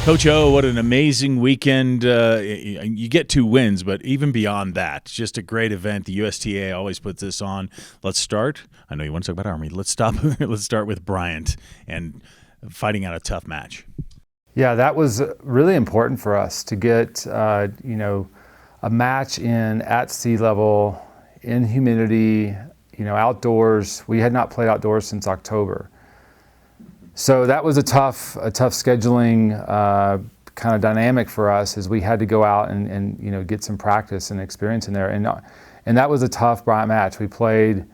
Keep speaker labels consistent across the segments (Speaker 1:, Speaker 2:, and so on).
Speaker 1: Coach O, what an amazing weekend. You get 2 wins, but even beyond that, just a great event. The USTA always puts this on. Let's start. I know you want to talk about Army. Let's start with Bryant and fighting out a tough match.
Speaker 2: Yeah, that was really important for us to get, a match in at sea level, in humidity, outdoors. We had not played outdoors since October. So that was a tough scheduling kind of dynamic for us, as we had to go out and get some practice and experience in there. And that was a tough Bryant match. We played,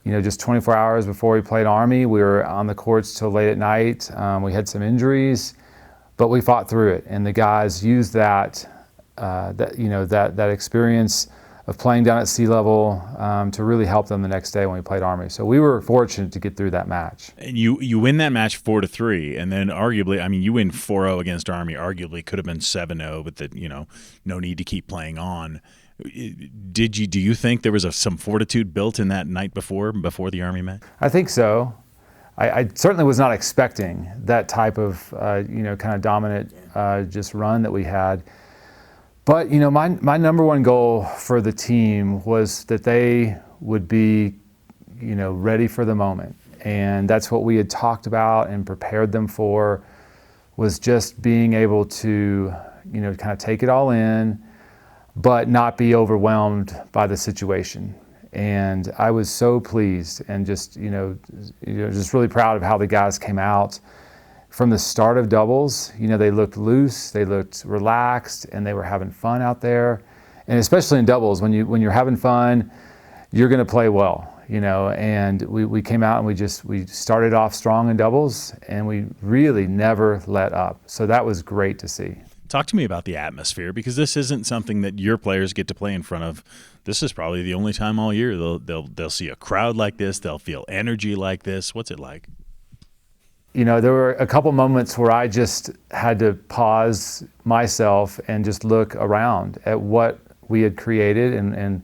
Speaker 2: just 24 hours before we played Army. We were on the courts till late at night. We had some injuries, but we fought through it. And the guys used that experience of playing down at sea level to really help them the next day when we played Army. So we were fortunate to get through that match.
Speaker 1: And you win that match 4-3, and then arguably, you win 4-0 against Army. Arguably could have been 7-0, but no need to keep playing on. Do you think there was some fortitude built in that night before the Army match?
Speaker 2: I think so. I certainly was not expecting that type of kind of dominant just run that we had. But my number one goal for the team was that they would be ready for the moment, and that's what we had talked about and prepared them for, was just being able to kind of take it all in, but not be overwhelmed by the situation. And I was so pleased and just really proud of how the guys came out. From the start of doubles, they looked loose, they looked relaxed, and they were having fun out there. And especially in doubles, when you're having fun, you're going to play well, And we came out and we started off strong in doubles, and we really never let up. So that was great to see.
Speaker 1: Talk to me about the atmosphere, because this isn't something that your players get to play in front of. This is probably the only time all year they'll see a crowd like this. They'll feel energy like this. What's it like?
Speaker 2: There were a couple moments where I just had to pause myself and just look around at what we had created and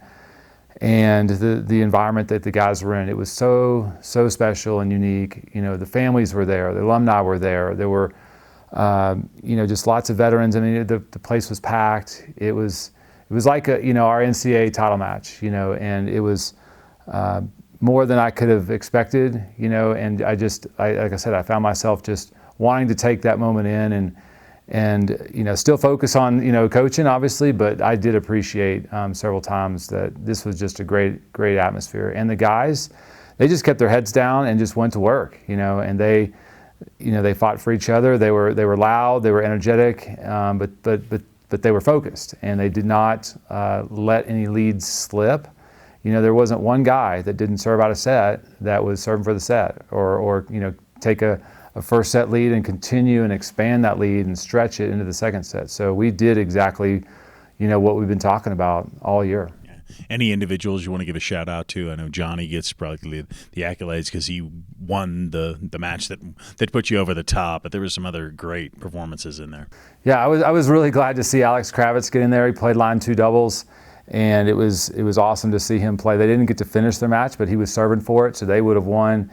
Speaker 2: the environment that the guys were in. It was so special and unique. The families were there, the alumni were there. There were just lots of veterans. The place was packed. It was like our NCAA title match, and it was more than I could have expected, and like I said, I found myself just wanting to take that moment in and still focus on, coaching, obviously, but I did appreciate several times that this was just a great atmosphere. And the guys, they just kept their heads down and just went to work, and they fought for each other. They were loud, they were energetic, but they were focused, and they did not let any leads slip. There wasn't one guy that didn't serve out a set that was serving for the set, or take a first set lead and continue and expand that lead and stretch it into the second set. So we did exactly, what we've been talking about all year.
Speaker 1: Yeah. Any individuals you want to give a shout out to? I know Johnny gets probably the accolades because he won the match that put you over the top, but there was some other great performances in there.
Speaker 2: Yeah, I was really glad to see Alex Kravitz get in there. He played line 2 doubles. And it was awesome to see him play. They didn't get to finish their match, but he was serving for it, so they would have won.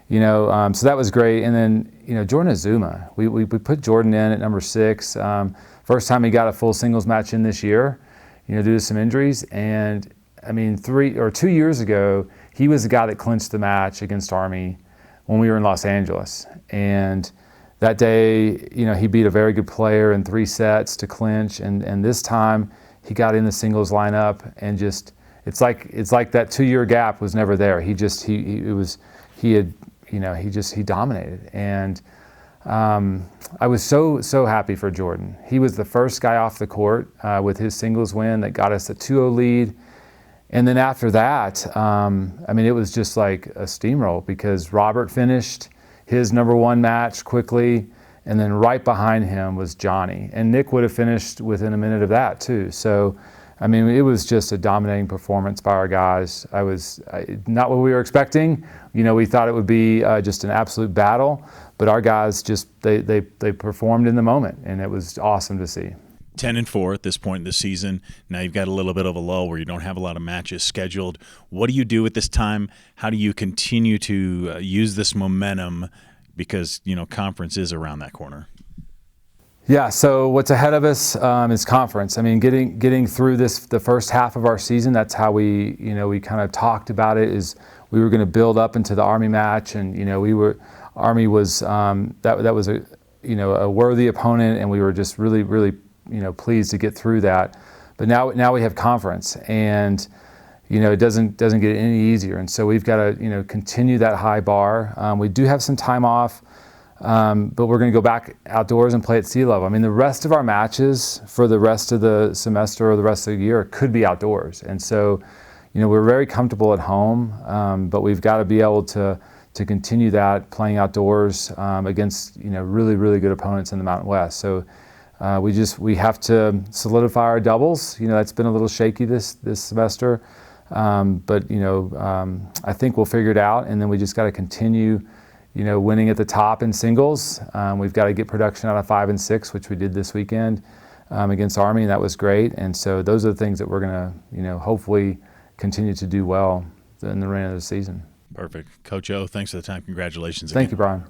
Speaker 2: So that was great. And then Jordan Azuma, we put Jordan in at number 6. First time he got a full singles match in this year, due to some injuries. And 2 years ago, he was the guy that clinched the match against Army when we were in Los Angeles. And that day, he beat a very good player in 3 sets to clinch. And this time, he got in the singles lineup, and just it's like that 2-year gap was never there. He dominated, and I was so happy for Jordan. He was the first guy off the court with his singles win that got us a 2-0 lead, and then after that, it was just like a steamroll, because Robert finished his number 1 match quickly. And then right behind him was Johnny. And Nick would have finished within a minute of that, too. So, it was just a dominating performance by our guys. Not what we were expecting. We thought it would be just an absolute battle. But our guys they performed in the moment. And it was awesome to see.
Speaker 1: 10-4 at this point in the season. Now you've got a little bit of a lull where you don't have a lot of matches scheduled. What do you do at this time? How do you continue to use this momentum? Because, conference is around that corner.
Speaker 2: Yeah, so what's ahead of us is conference. I mean, getting through the first half of our season. That's how we kind of talked about it. Is we were going to build up into the Army match, and Army was that was a worthy opponent, and we were just really pleased to get through that. But now we have conference, and it doesn't get any easier, and so we've got to continue that high bar. We do have some time off. But we're going to go back outdoors and play at sea level. I mean, the rest of our matches for the rest of the semester or the rest of the year could be outdoors. And so, we're very comfortable at home, but we've got to be able to continue that playing outdoors against, really good opponents in the Mountain West. So we have to solidify our doubles. That's been a little shaky this semester. But I think we'll figure it out, and then we just got to continue winning at the top in singles. We've got to get production out of 5 and 6, which we did this weekend against Army, and that was great. And so those are the things that we're going to, hopefully continue to do well in the remainder of the season.
Speaker 1: Perfect. Coach O, thanks for the time. Congratulations again.
Speaker 2: Thank you, Brian.